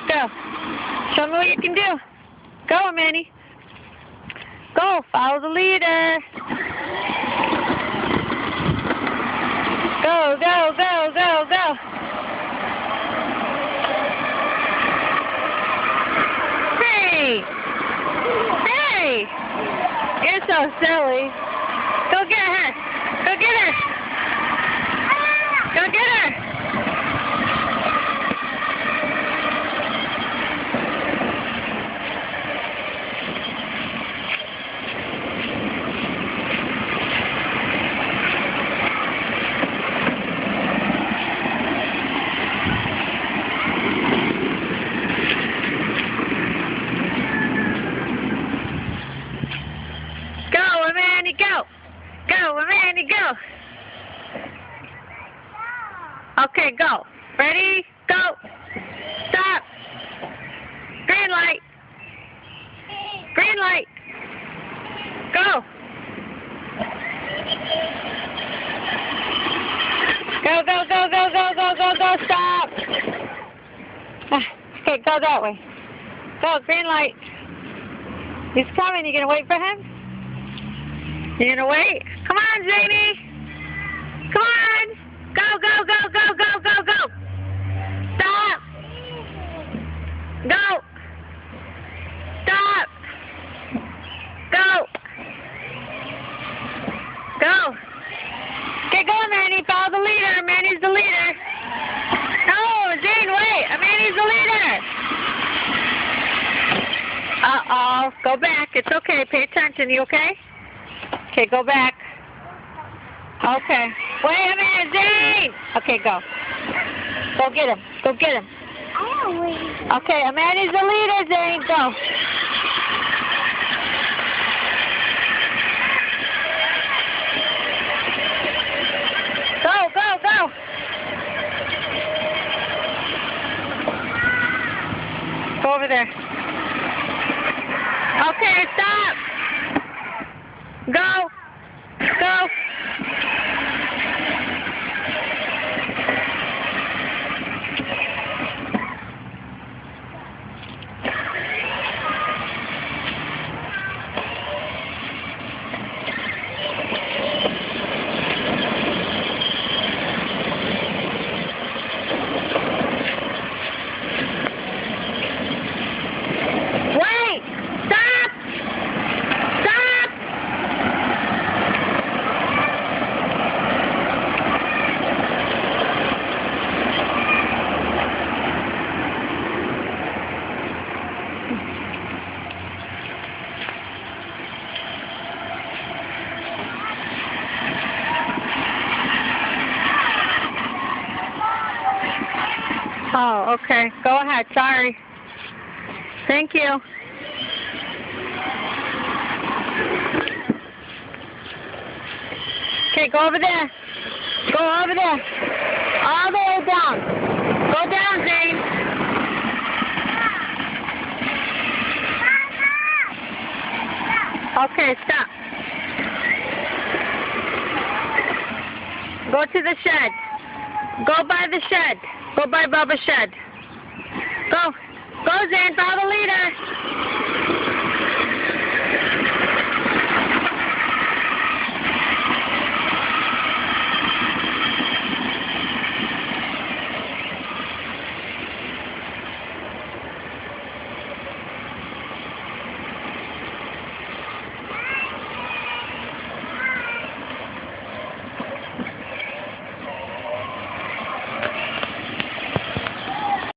Go. Show me what you can do. Go, Manny. Go. Follow the leader. Go, go, go, go, go. Hey! Hey! You're so silly. Go get her. Go get her. Go get her. Go, Manny, go. Go, Manny, go. Okay, go. Ready? Go. Stop. Green light. Green light. Go. Go, go, go, go, go, go, go, go. Stop. Okay, go that way. Go, green light. He's coming. You gonna wait for him? You gonna wait? Come on, Zany. Come on. Go, go, go, go, go, go, go. Stop. Go. Stop. Go. Go. Okay, go, Manny. Follow the leader. Manny's the leader. No, Zane, wait. Manny's the leader. Uh-oh. Go back. It's okay. Pay attention. You okay? Okay, go back. Okay. Wait a minute, Zane! Okay, go. Go get him. Go get him. Okay, Amanda's the leader, Zane. Go. Go, go, go. Go over there. Okay, stop. Go. Go. Wait! Stop! Stop! Oh, okay. Go ahead. Sorry. Thank you. Okay, go over there. Go over there. All the way down. Go down, Zane. Okay, stop. Go to the shed. Go by the shed. Go by Bubba's shed. Go. Go, Zane. Follow the leader.